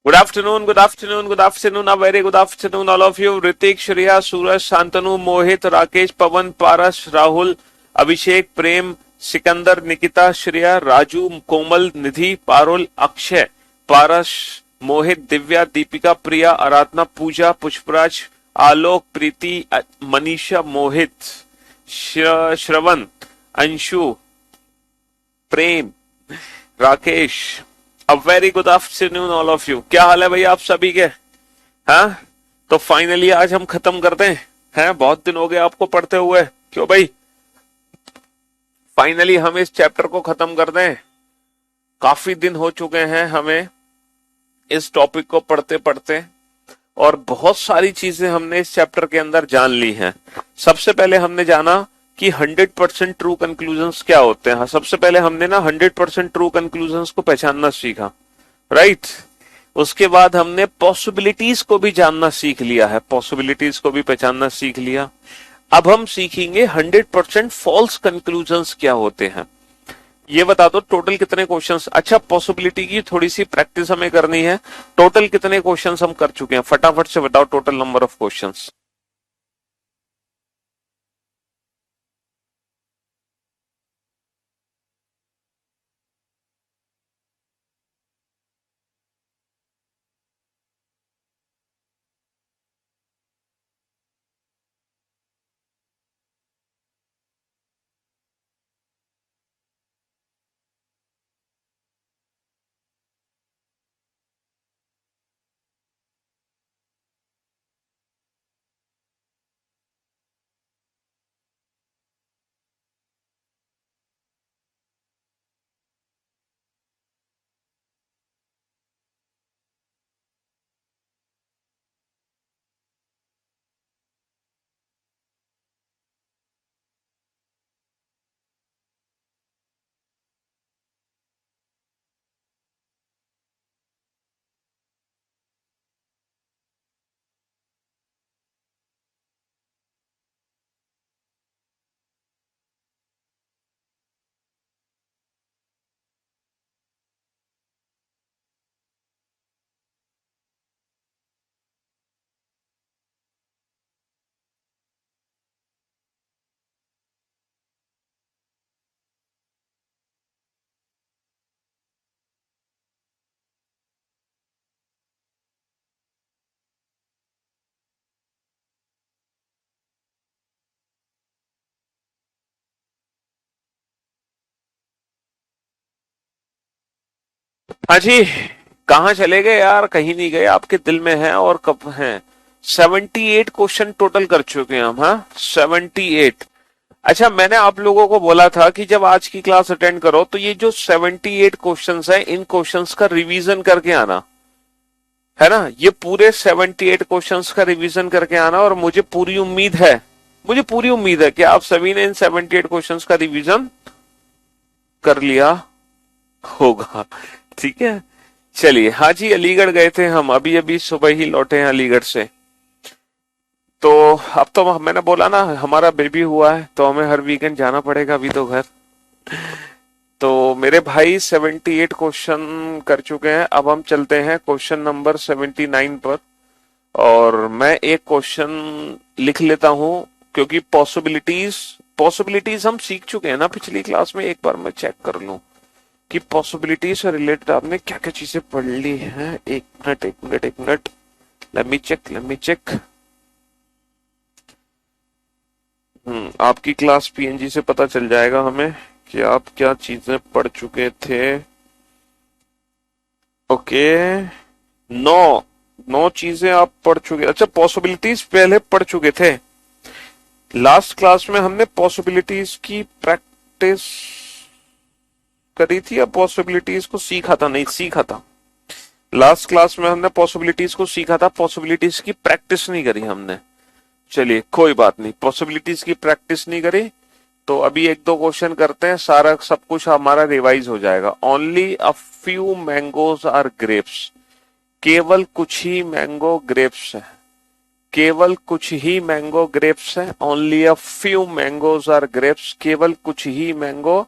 Good afternoon, good afternoon, good afternoon, a very good afternoon, all of you. Ritik, Shreya, Suraj, Shantanu, Mohit, Rakesh, Pawan, Paras, Rahul, Abhishek, Prem, Sikandar, Nikita, Shreya, Raju, Komal, Nidhi, Parul, Akshay, Paras, Mohit, Divya, Deepika, Priya, Aradhana, Pooja, Pushparaj, Alok, Preeti, Manisha, Mohit, Shravan, Anshu, Prem, Rakesh, a very good afternoon all of you. क्या हाल है भाई आप सभी के? हाँ, तो finally आज हम खत्म करते हैं। बहुत दिन हो गए आपको पढ़ते हुए, क्यों भाई? फाइनली हम इस चैप्टर को खत्म कर दें। काफी दिन हो चुके हैं हमें इस टॉपिक को पढ़ते पढ़ते, और बहुत सारी चीजें हमने इस चैप्टर के अंदर जान ली हैं। सबसे पहले हमने जाना कि 100% ट्रू कंक्लूजन्स क्या होते हैं। सबसे पहले हमने ना 100% ट्रू कंक्लूजन्स को पहचानना सीखा, राइट। उसके बाद हमने पॉसिबिलिटीज को भी जानना सीख लिया है, पॉसिबिलिटीज को भी पहचानना सीख लिया। अब हम सीखेंगे 100% फॉल्स कंक्लूजन्स क्या होते हैं। ये बता दो टोटल कितने क्वेश्चंस। अच्छा, पॉसिबिलिटी की थोड़ी सी प्रैक्टिस हमें करनी है। टोटल कितने क्वेश्चंस हम कर चुके हैं, फटाफट से बताओ टोटल नंबर ऑफ क्वेश्चंस। हाँ जी, कहाँ चले गए यार? कहीं नहीं गए, आपके दिल में है। और कब हैं? 78 क्वेश्चन टोटल कर चुके हैं हम। हाँ, 78। अच्छा, मैंने आप लोगों को बोला था कि जब आज की क्लास अटेंड करो तो ये जो 78 क्वेश्चंस है, इन क्वेश्चंस का रिवीजन करके आना है ना। ये पूरे 78 क्वेश्चंस का रिवीजन करके आना, और मुझे पूरी उम्मीद है कि आप सभी ने इन 78 क्वेश्चंस का रिवीजन कर लिया होगा। ठीक है, चलिए। हाँ जी, अलीगढ़ गए थे हम, अभी अभी सुबह ही लौटे हैं अलीगढ़ से। तो अब तो मैंने बोला ना, हमारा बेबी हुआ है तो हमें हर वीकेंड जाना पड़ेगा अभी तो घर। तो मेरे भाई 78 क्वेश्चन कर चुके हैं। अब हम चलते हैं क्वेश्चन नंबर 79 पर, और मैं एक क्वेश्चन लिख लेता हूं, क्योंकि पॉसिबिलिटीज पॉसिबिलिटीज हम सीख चुके हैं ना पिछली क्लास में। एक बार मैं चेक कर लूं कि पॉसिबिलिटी से रिलेटेड आपने क्या क्या चीजें पढ़ ली हैं। एक मिनट, एक मिनट, एक मिनट, लेट मी चेक। आपकी क्लास पीएनजी से पता चल जाएगा हमें कि आप क्या चीजें पढ़ चुके थे। ओके, नौ नौ चीजें आप पढ़ चुके। अच्छा, पॉसिबिलिटीज पहले पढ़ चुके थे। लास्ट क्लास में हमने पॉसिबिलिटीज की प्रैक्टिस करी थी या पॉसिबिलिटीज को सीखा था? नहीं, सीखा था। लास्ट क्लास में हमने पॉसिबिलिटीज को सीखा था, पॉसिबिलिटीज की प्रैक्टिस नहीं करी हमने। चलिए, कोई बात नहीं, पॉसिबिलिटीज की प्रैक्टिस नहीं करी तो अभी एक दो क्वेश्चन करते हैं, सारा सब कुछ हमारा रिवाइज हो जाएगा। Only a few mangoes are grapes. केवल कुछ ही मैंगो ग्रेप्स है। केवल कुछ ही मैंगो ग्रेप्स है। Only a few mangoes are grapes. केवल कुछ ही मैंगो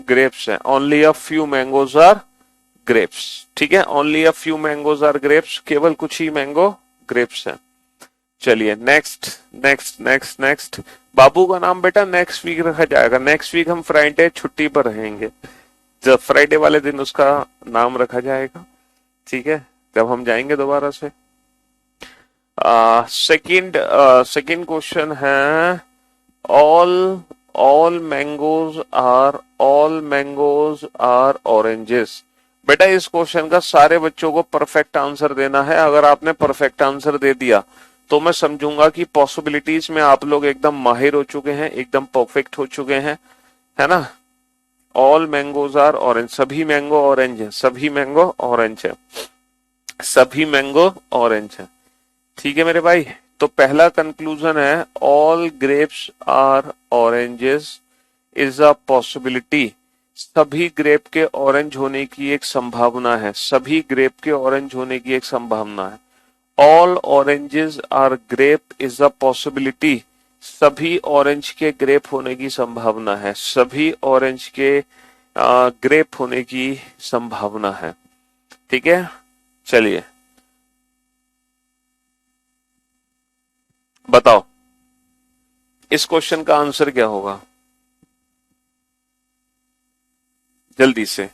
ग्रेप्स है। Only a few mangoes are grapes. ठीक है, only a few mangoes are grapes, केवल कुछ ही मैंगो ग्रेप्स हैं। चलिए नेक्स्ट नेक्स्ट नेक्स्ट नेक्स्ट। बाबू का नाम बेटा नेक्स्ट वीक रखा जाएगा। नेक्स्ट वीक हम फ्राइडे छुट्टी पर रहेंगे, जब फ्राइडे वाले दिन उसका नाम रखा जाएगा। ठीक है, जब हम जाएंगे दोबारा से। सेकंड सेकंड क्वेश्चन है, all all mangoes are oranges. बेटा इस क्वेश्चन का सारे बच्चों को परफेक्ट आंसर देना है। अगर आपने परफेक्ट आंसर दे दिया तो मैं समझूंगा कि पॉसिबिलिटीज में आप लोग एकदम माहिर हो चुके हैं, एकदम परफेक्ट हो चुके हैं, है ना। ऑल मैंगोज आर ऑरेंज, सभी मैंगो ऑरेंज है, सभी मैंगो ऑरेंज है, सभी मैंगो ऑरेंज है। ठीक है मेरे भाई, तो पहला कंक्लूजन है all grapes are oranges is a possibility. सभी ग्रेप के ऑरेंज होने की एक संभावना है, सभी ग्रेप के ऑरेंज होने की एक संभावना है। All oranges are grape is a possibility, सभी ऑरेंज के ग्रेप होने की संभावना है, सभी ऑरेंज के ग्रेप होने की संभावना है। ठीक है, चलिए बताओ इस क्वेश्चन का आंसर क्या होगा, जल्दी से।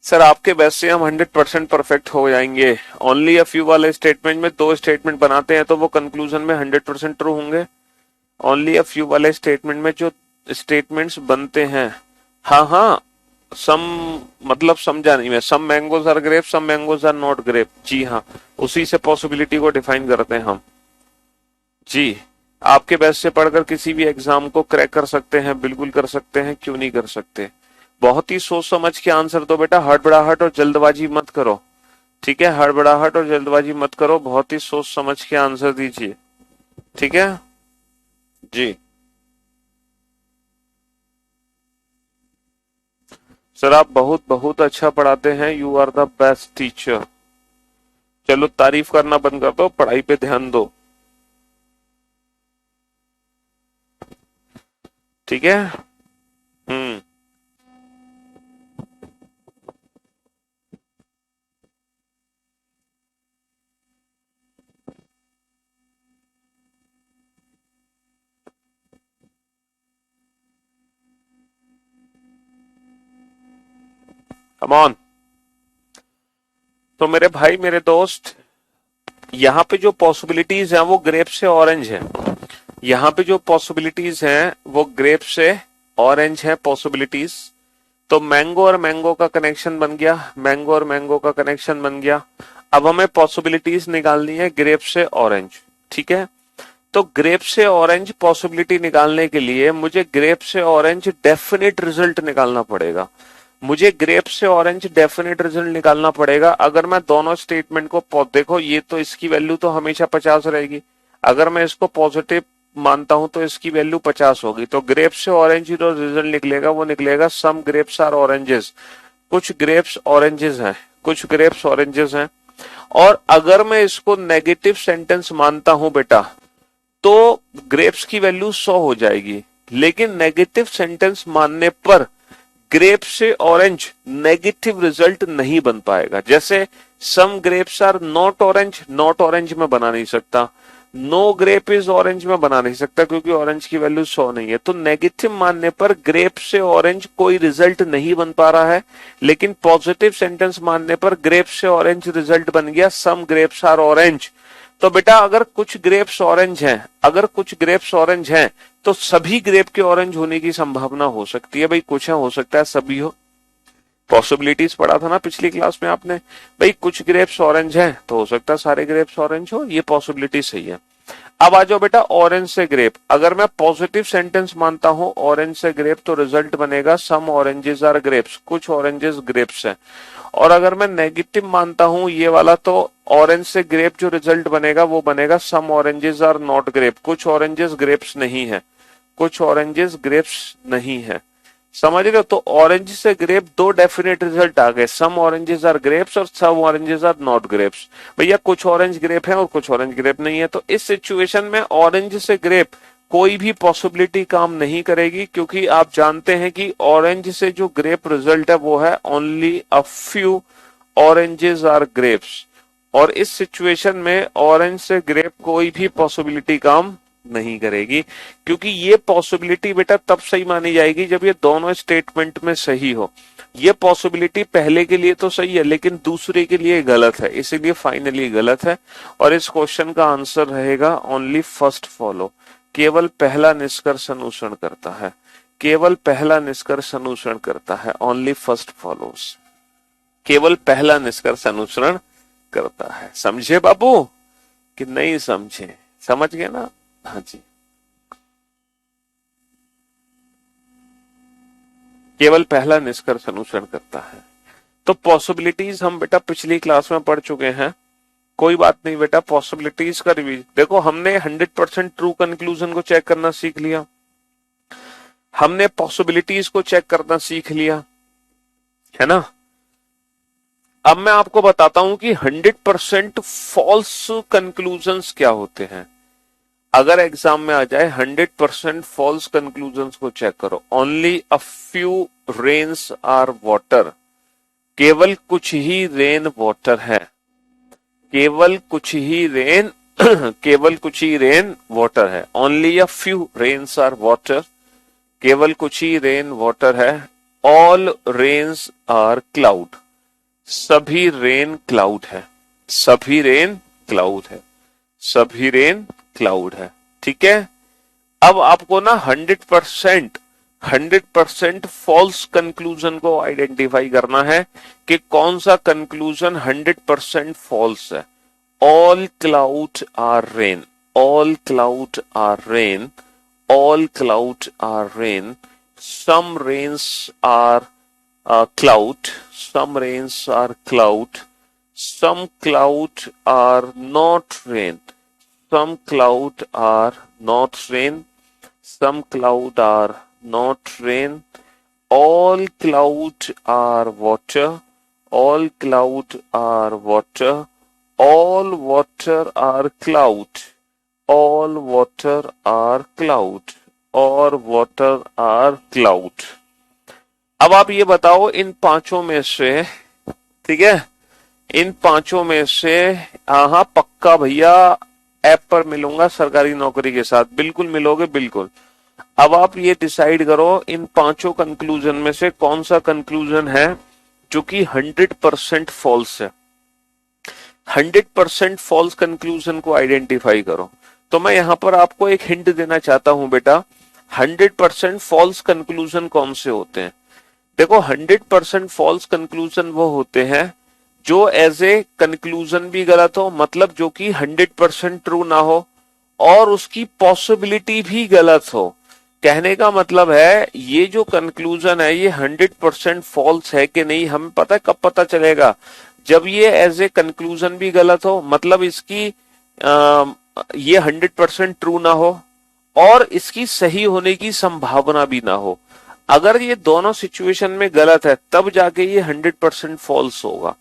सर आपके बेस्ट से हम 100% परफेक्ट हो जाएंगे। ओनली अ फ्यू वाले स्टेटमेंट में दो स्टेटमेंट बनाते हैं तो वो कंक्लूजन में 100% ट्रू होंगे। ओनली अ फ्यू वाले स्टेटमेंट में जो स्टेटमेंट्स बनते हैं, हाँ हाँ, सम मतलब समझा नहीं मैं, some mangoes are grape, some mangoes are not grape. जी हाँ, उसी से पॉसिबिलिटी को डिफाइन करते हैं हम। जी, आपके बेस्ट से पढ़कर किसी भी एग्जाम को क्रैक कर सकते हैं, बिल्कुल कर सकते हैं, क्यों नहीं कर सकते। बहुत ही सोच समझ के आंसर दो बेटा, हड़बड़ाहट और जल्दबाजी मत करो। ठीक है, हड़बड़ाहट और जल्दबाजी मत करो, बहुत ही सोच समझ के आंसर दीजिए। ठीक है जी। सर आप बहुत बहुत अच्छा पढ़ाते हैं, you are the best teacher. चलो तारीफ करना बंद कर दो, पढ़ाई पे ध्यान दो। ठीक है। हम्म। Come on. तो मेरे भाई मेरे दोस्त, यहाँ पे जो पॉसिबिलिटीज हैं वो ग्रेप से ऑरेंज है। यहाँ पे जो पॉसिबिलिटीज हैं वो ग्रेप से ऑरेंज है पॉसिबिलिटीज। तो मैंगो और मैंगो का कनेक्शन बन गया, मैंगो और मैंगो का कनेक्शन बन गया। अब हमें पॉसिबिलिटीज निकालनी है ग्रेप से ऑरेंज। ठीक है, तो ग्रेप से ऑरेंज पॉसिबिलिटी निकालने के लिए मुझे ग्रेप से ऑरेंज डेफिनेट रिजल्ट निकालना पड़ेगा। मुझे ग्रेप से ऑरेंज डेफिनेट रिजल्ट निकालना पड़ेगा। अगर मैं दोनों स्टेटमेंट को देखो, ये तो इसकी वैल्यू तो हमेशा 50 रहेगी। अगर मैं इसको पॉजिटिव मानता हूं तो इसकी वैल्यू 50 होगी। तो ग्रेप से ऑरेंज जो रिजल्ट निकलेगा वो निकलेगा सम ग्रेप्स आर ऑरेंजेस। कुछ ग्रेप्स ऑरेंजेस हैं, कुछ ग्रेप्स ऑरेंजेस हैं। और अगर मैं इसको नेगेटिव सेंटेंस मानता हूं बेटा, तो ग्रेप्स की वैल्यू 100 हो जाएगी। लेकिन नेगेटिव सेंटेंस मानने पर ग्रेप से ऑरेंज नेगेटिव रिजल्ट नहीं बन पाएगा। जैसे some grapes are not orange, not orange में बना नहीं सकता। नो ग्रेप इज ऑरेंज में बना नहीं सकता क्योंकि ऑरेंज की वैल्यू 100 नहीं है। तो नेगेटिव मानने पर ग्रेप से ऑरेंज कोई रिजल्ट नहीं बन पा रहा है। लेकिन पॉजिटिव सेंटेंस मानने पर ग्रेप से ऑरेंज रिजल्ट बन गया, सम ग्रेप्स आर ऑरेंज। तो बेटा अगर कुछ ग्रेप्स ऑरेंज हैं, अगर कुछ ग्रेप्स ऑरेंज हैं तो सभी ग्रेप के ऑरेंज होने की संभावना हो सकती है। भाई कुछ है, हो सकता है सभी हो। पॉसिबिलिटीज पढ़ा था ना पिछली क्लास में आपने, भाई कुछ ग्रेप्स ऑरेंज हैं तो हो सकता है सारे ग्रेप्स ऑरेंज हो, ये पॉसिबिलिटी सही है। अब आ जाओ बेटा ऑरेंज से ग्रेप। अगर मैं पॉजिटिव सेंटेंस मानता हूं ऑरेंज से ग्रेप तो रिजल्ट बनेगा सम ऑरेंजेस आर ग्रेप्स, कुछ ऑरेंजेस ग्रेप्स हैं। और अगर मैं नेगेटिव मानता हूं ये वाला तो ऑरेंज से ग्रेप जो रिजल्ट बनेगा वो बनेगा सम ऑरेंजेस आर नॉट ग्रेप, कुछ ऑरेंजेस ग्रेप्स नहीं है, कुछ ऑरेंजेस ग्रेप्स नहीं है। समझ रहे हो? तो ऑरेंज से ग्रेप दो डेफिनेट रिजल्ट आ गए, सम ऑरेंजेस आर ग्रेप्स और सम ऑरेंजेस आर नॉट ग्रेप्स। भैया कुछ ऑरेंज ग्रेप है और कुछ ऑरेंज ग्रेप नहीं है। तो इस सिचुएशन में ऑरेंज से ग्रेप कोई भी पॉसिबिलिटी काम नहीं करेगी, क्योंकि आप जानते हैं कि ऑरेंज से जो ग्रेप रिजल्ट है वो है only a few oranges are grapes, और इस सिचुएशन में ऑरेंज से ग्रेप कोई भी पॉसिबिलिटी काम नहीं करेगी, क्योंकि ये पॉसिबिलिटी बेटा तब सही मानी जाएगी जब ये दोनों स्टेटमेंट में सही हो। ये पॉसिबिलिटी पहले के लिए तो सही है लेकिन दूसरे के लिए गलत है, इसीलिए फाइनली गलत है। और इस क्वेश्चन का आंसर रहेगा ओनली फर्स्ट फॉलो, केवल पहला निष्कर्ष अनुसरण करता है, केवल पहला निष्कर्ष अनुसरण करता है, ओनली फर्स्ट फॉलोस, केवल पहला निष्कर्ष अनुसरण करता है। समझे बाबू कि नहीं समझे? समझ गए ना? हाँ जी, केवल पहला निष्कर्ष अनुसरण करता है। तो पॉसिबिलिटीज हम बेटा पिछली क्लास में पढ़ चुके हैं, कोई बात नहीं बेटा, पॉसिबिलिटीज का रिवीजन। देखो हमने 100% ट्रू कंक्लूजन को चेक करना सीख लिया, हमने पॉसिबिलिटीज को चेक करना सीख लिया, है ना। अब मैं आपको बताता हूं कि 100% फॉल्स कंक्लूजन्स क्या होते हैं। अगर एग्जाम में आ जाए 100% फॉल्स कंक्लूजन्स को चेक करो, only a few rains are water, केवल कुछ ही रेन वाटर है, केवल कुछ ही रेन केवल कुछ ही रेन वाटर है, only a few rains are water, केवल कुछ ही रेन वाटर है, ऑल रेन्स आर क्लाउड, सभी रेन क्लाउड है, सभी रेन क्लाउड है, सभी रेन क्लाउड है। ठीक है, अब आपको ना 100% फॉल्स कंक्लूजन को आइडेंटिफाई करना है कि कौन सा कंक्लूजन 100% फॉल्स है। All cloud are rain, all cloud are rain, all cloud are rain, some rains are cloud, some rains are cloud, some cloud are not rain, some cloud are not rain, some cloud are not rain, all cloud are water, all cloud are water, all water are cloud, all water are cloud, or water are cloud। अब आप ये बताओ इन पांचों में से, ठीक है, इन पांचों में से, हाँ पक्का भैया ऐप पर मिलूंगा सरकारी नौकरी के साथ, बिल्कुल मिलोगे बिल्कुल। अब आप ये डिसाइड करो इन पांचों कंक्लूजन में से कौन सा कंक्लूजन है जो कि 100% फॉल्स है। 100% फॉल्स कंक्लूजन को आइडेंटिफाई करो। तो मैं यहां पर आपको एक हिंट देना चाहता हूं बेटा, 100% फॉल्स कंक्लूजन कौन से होते हैं। देखो 100% फॉल्स कंक्लूजन वो होते हैं जो एज ए कंक्लूजन भी गलत हो, मतलब जो कि 100% ट्रू ना हो और उसकी पॉसिबिलिटी भी गलत हो। कहने का मतलब है ये जो कंक्लूजन है ये 100% फॉल्स है कि नहीं, हमें पता है कब पता चलेगा, जब ये एज ए कंक्लूजन भी गलत हो, मतलब इसकी ये 100% ट्रू ना हो और इसकी सही होने की संभावना भी ना हो। अगर ये दोनों सिचुएशन में गलत है तब जाके ये 100% फॉल्स होगा।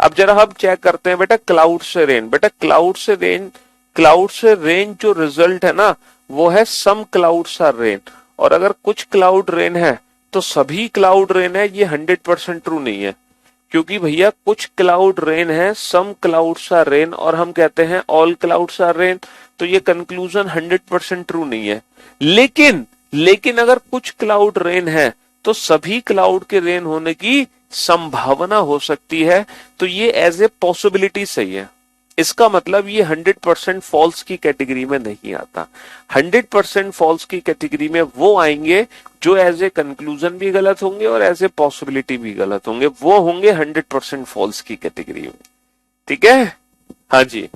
अब जरा हम चेक करते हैं बेटा क्लाउड से रेन। बेटा क्लाउड से रेन, क्लाउड से रेन जो रिजल्ट है ना वो है सम क्लाउड्स आर रेन, और अगर कुछ क्लाउड रेन है तो सभी क्लाउड रेन है, ये 100% ट्रू नहीं है, क्योंकि भैया कुछ क्लाउड रेन है, सम क्लाउड्स आर रेन, और हम कहते हैं ऑल क्लाउड्स आर रेन, तो ये कंक्लूजन 100% ट्रू नहीं है। लेकिन लेकिन अगर कुछ क्लाउड रेन है तो सभी क्लाउड के रेन होने की संभावना हो सकती है, तो ये एज ए पॉसिबिलिटी सही है। इसका मतलब ये 100% फॉल्स की कैटेगरी में नहीं आता। 100% फॉल्स की कैटेगरी में वो आएंगे जो एज ए कंक्लूजन भी गलत होंगे और एज ए पॉसिबिलिटी भी गलत होंगे, वो होंगे 100% फॉल्स की कैटेगरी में। ठीक है, हाँ जी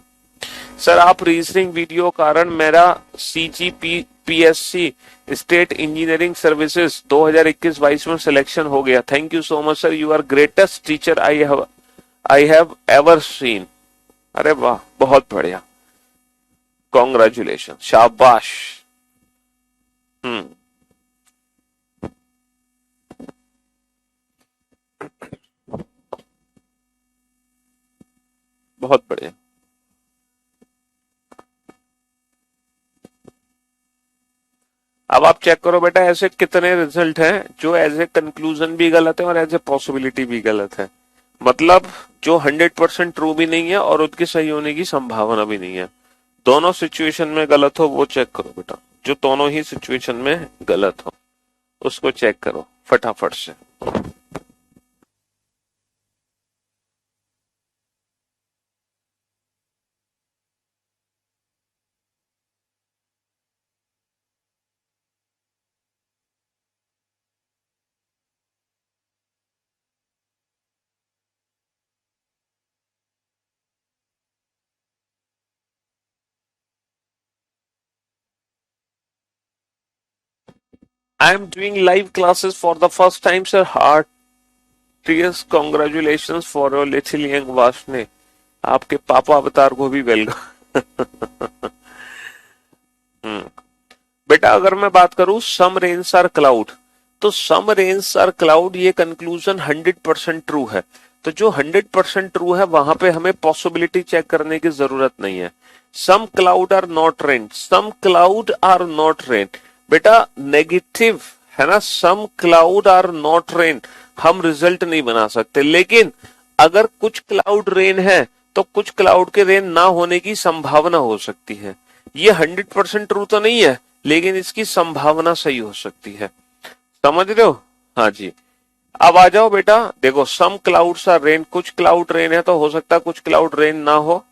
सर। आप रीजनिंग वीडियो कारण मेरा CGPSC स्टेट इंजीनियरिंग सर्विसेज 2021-22 में सिलेक्शन हो गया। Thank you so much sir, you are greatest teacher I have ever seen. अरे वाह, बहुत बढ़िया, कॉन्ग्रेचुलेशन, शाबाश। हम्म, बहुत बढ़िया। अब आप चेक करो बेटा ऐसे कितने रिजल्ट हैं जो एज ए कंक्लूजन भी गलत है और एज ए पॉसिबिलिटी भी गलत है। मतलब जो 100% ट्रू भी नहीं है और उसके सही होने की संभावना भी नहीं है। दोनों सिचुएशन में गलत हो वो चेक करो बेटा, जो दोनों ही सिचुएशन में गलत हो उसको चेक करो फटाफट से। I am doing live classes for the first time, sir. Heartiest congratulations for your little young Vashne. आपके पापा अवतार को भी वेलकम। बेटा अगर मैं बात करूं सम रेन्स आर क्लाउड, तो सम रेन्स आर क्लाउड ये कंक्लूजन 100% ट्रू है। तो जो 100% ट्रू है वहां पे हमें पॉसिबिलिटी चेक करने की जरूरत नहीं है। Some cloud are not rain, some cloud are not rain, बेटा नेगेटिव है ना, some cloud are not rain हम रिजल्ट नहीं बना सकते। लेकिन अगर कुछ क्लाउड रेन है तो कुछ क्लाउड के रेन ना होने की संभावना हो सकती है। ये 100% ट्रू तो नहीं है लेकिन इसकी संभावना सही हो सकती है। समझ रहे हो? हाँ जी। अब आ जाओ बेटा, देखो सम क्लाउड्स आर रेन, कुछ क्लाउड रेन है तो हो सकता है कुछ क्लाउड रेन ना हो,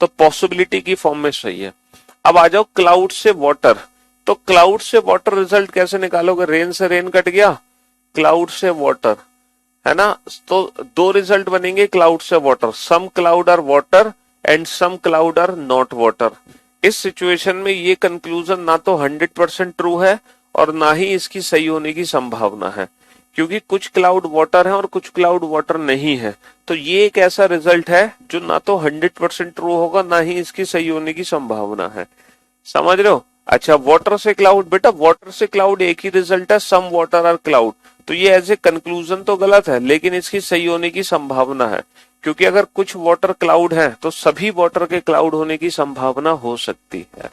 तो पॉसिबिलिटी की फॉर्म में सही है। अब आ जाओ क्लाउड से वाटर, तो क्लाउड से वाटर रिजल्ट कैसे निकालोगे? रेन से रेन कट गया, क्लाउड से वाटर है ना, तो दो रिजल्ट बनेंगे क्लाउड से water, some cloud are water and some cloud are not water. इस सिचुएशन में ये कंक्लूजन ना तो 100% ट्रू है और ना ही इसकी सही होने की संभावना है, क्योंकि कुछ क्लाउड वाटर है और कुछ क्लाउड वाटर नहीं है। तो ये एक ऐसा रिजल्ट है जो ना तो 100% ट्रू होगा ना ही इसकी सही होने की संभावना है। समझ रहे हो? अच्छा वाटर से क्लाउड, बेटा वाटर से क्लाउड एक ही रिजल्ट है, सम वाटर आर क्लाउड, तो ये एज ए कंक्लूजन तो गलत है लेकिन इसकी सही होने की संभावना है, क्योंकि अगर कुछ वाटर क्लाउड है तो सभी वाटर के क्लाउड होने की संभावना हो सकती है।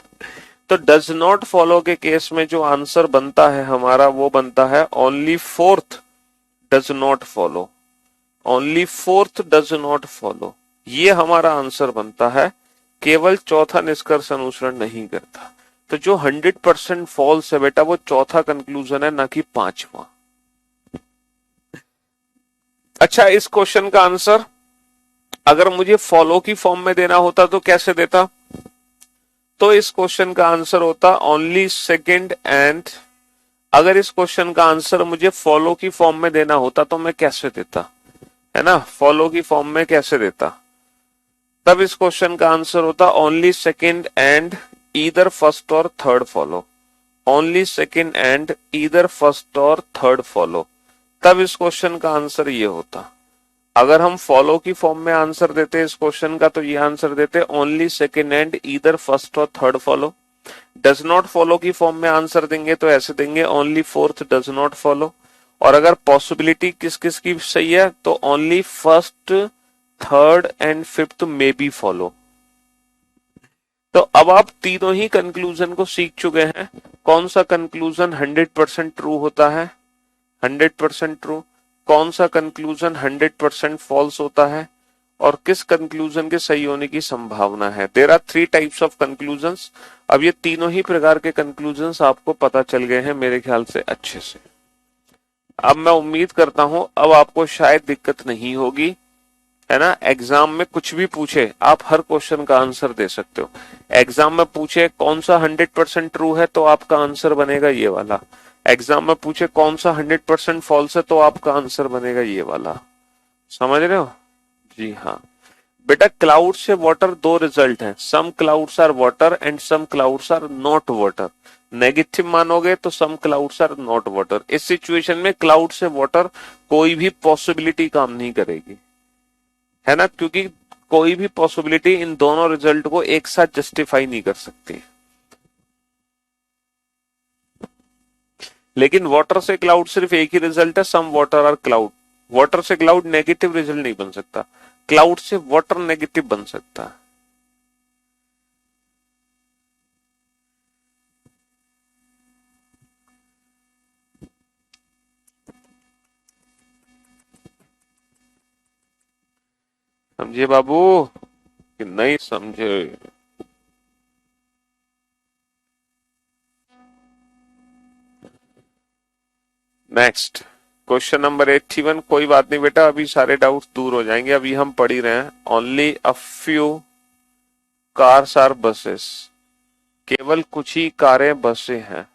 तो डज नॉट फॉलो के केस में जो आंसर बनता है हमारा वो बनता है only fourth does not follow, only fourth does not follow, ये हमारा आंसर बनता है। केवल चौथा निष्कर्ष अनुसरण नहीं करता। तो जो 100% फॉल्स है बेटा वो चौथा कंक्लूजन है ना कि पांचवा। अच्छा इस क्वेश्चन का आंसर अगर मुझे फॉलो की फॉर्म में देना होता तो कैसे देता? तो इस क्वेश्चन का आंसर होता ओनली सेकंड एंड, अगर इस क्वेश्चन का आंसर मुझे फॉलो की फॉर्म में देना होता तो मैं कैसे देता, है ना, फॉलो की फॉर्म में कैसे देता? तब इस क्वेश्चन का आंसर होता only second and either first or third follow, only second and either first or third follow. तब इस क्वेश्चन का आंसर ये होता। अगर हम फॉलो की फॉर्म में आंसर देते इस क्वेश्चन का तो ये आंसर देते only second and either first or third follow. Does not follow की फॉर्म में आंसर देंगे तो ऐसे देंगे only fourth does not follow. और अगर पॉसिबिलिटी किस किस की सही है तो only first third and fifth में बी फॉलो। तो अब आप तीनों ही कंक्लूजन को सीख चुके हैं। कौन सा कंक्लूजन 100% ट्रू होता है, 100% ट्रू, कौन सा कंक्लूजन 100% फॉल्स होता है और किस कंक्लूजन के सही होने की संभावना है। There are 3 types of conclusions. अब ये तीनों ही प्रकार के कंक्लूजन्स आपको पता चल गए हैं मेरे ख्याल से अच्छे से। अब मैं उम्मीद करता हूं अब आपको शायद दिक्कत नहीं होगी, है ना। एग्जाम में कुछ भी पूछे आप हर क्वेश्चन का आंसर दे सकते हो। एग्जाम में पूछे कौन सा 100% ट्रू है तो आपका आंसर बनेगा ये वाला। एग्जाम में पूछे कौन सा 100% फॉल्स है तो आपका आंसर बनेगा ये वाला। समझ रहे हो? जी हाँ बेटा, क्लाउड से वाटर दो रिजल्ट हैं, some clouds are water and some clouds are not water. Negative मानोगे तो some clouds are not water. इस सिचुएशन में क्लाउड से वाटर कोई भी पॉसिबिलिटी काम नहीं करेगी, है ना, क्योंकि कोई भी पॉसिबिलिटी इन दोनों रिजल्ट को एक साथ जस्टिफाई नहीं कर सकती। लेकिन वाटर से क्लाउड सिर्फ एक ही रिजल्ट है, some water are cloud. Water से क्लाउड नेगेटिव रिजल्ट नहीं बन सकता, क्लाउड से वाटर नेगेटिव बन सकता है। समझे बाबू कि नहीं समझे? Next, question number 81। कोई बात नहीं बेटा, अभी सारे डाउट्स दूर हो जाएंगे, अभी हम पढ़ ही रहे हैं। Only a few cars are buses, केवल कुछ ही कारें बसें हैं।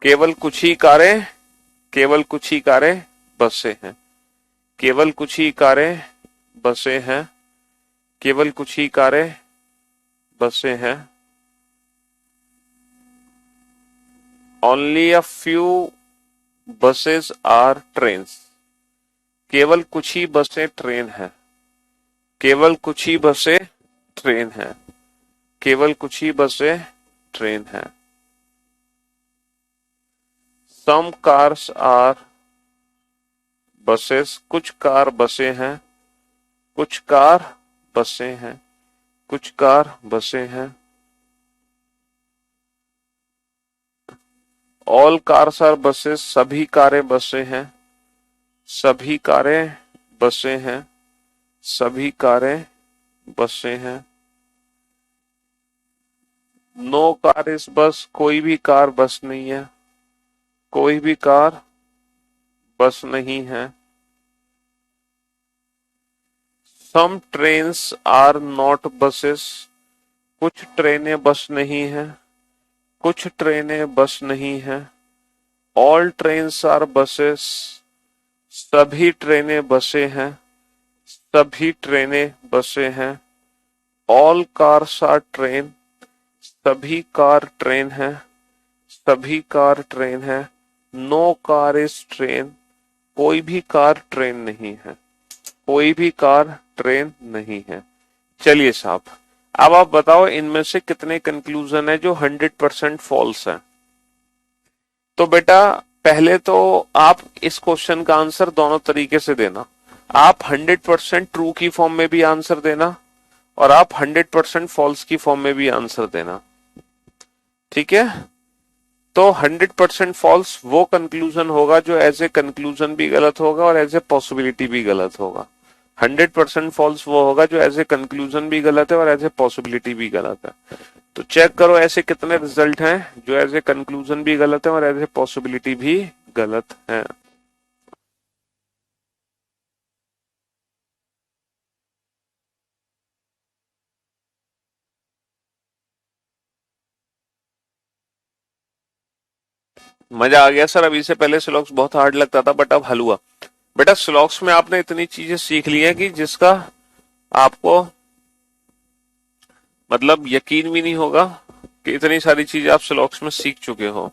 केवल कुछ ही कारें, केवल कुछ ही कारें बसें हैं। केवल कुछ ही कारें बसें हैं। केवल कुछ ही कारें बसें हैं। Only a few buses are trains, केवल कुछ ही बसें ट्रेन है। केवल कुछ ही बसें ट्रेन है। केवल कुछ ही बसें ट्रेन है। सम कार्स आर बसेस, कुछ कार बसें हैं। कुछ कार बसें हैं। कुछ कार बसें हैं। ऑल कार्स आर बसेस, सभी कारें बसें हैं। सभी कारें बसें हैं। सभी कारें बसें हैं। नो कार इज बस, कोई भी कार बस नहीं है। कोई भी कार बस नहीं है। सम ट्रेन्स आर नॉट बसेस, कुछ ट्रेनें बस नहीं है। कुछ ट्रेनें बस नहीं है। ऑल ट्रेन्स आर बसेस, सभी ट्रेनें बसें हैं। सभी ट्रेनें बसें हैं। ऑल कार्स आर ट्रेन, सभी कार ट्रेन है। सभी कार ट्रेन है। नो कार इज ट्रेन, कोई भी कार ट्रेन नहीं है। कोई भी कार ट्रेन नहीं है। चलिए साहब, अब आप बताओ इनमें से कितने कंक्लूजन है जो 100% फॉल्स है। तो बेटा, पहले तो आप इस क्वेश्चन का आंसर दोनों तरीके से देना। आप 100% ट्रू की फॉर्म में भी आंसर देना, और आप 100% फॉल्स की फॉर्म में भी आंसर देना। ठीक है? तो 100% फॉल्स वो कंक्लूजन होगा जो एज ए कंक्लूजन भी गलत होगा और एज ए पॉसिबिलिटी भी गलत होगा। 100% फॉल्स वो होगा जो एज ए कंक्लूजन भी गलत है और एज ए पॉसिबिलिटी भी गलत है। तो चेक करो ऐसे कितने रिजल्ट हैं जो एज ए कंक्लूजन भी गलत है और एज ए पॉसिबिलिटी भी गलत है। मजा आ गया सर। अभी से पहले स्लॉक्स बहुत हार्ड लगता था, बट अब हल हुआ। बेटा, स्लॉक्स में आपने इतनी चीजें सीख ली हैं कि जिसका आपको मतलब यकीन भी नहीं होगा कि इतनी सारी चीजें आप स्लॉक्स में सीख चुके हो।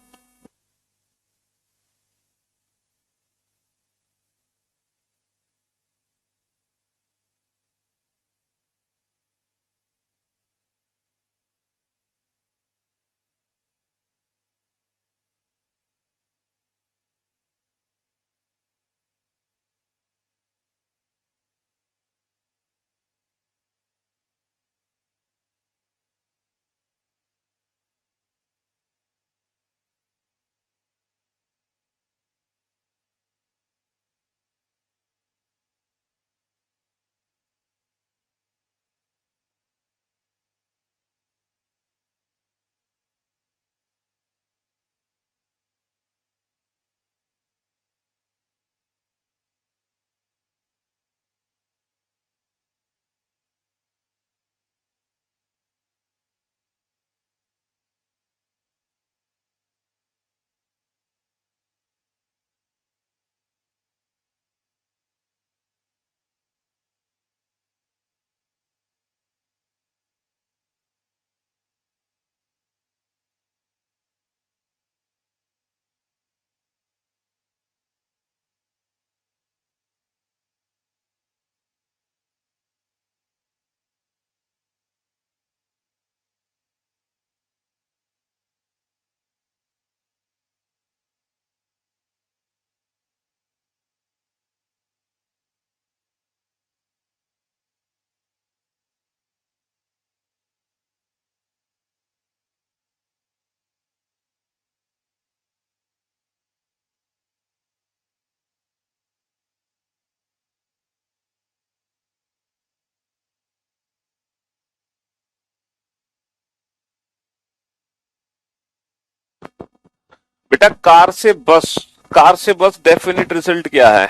बेटा कार से बस डेफिनेट रिजल्ट क्या है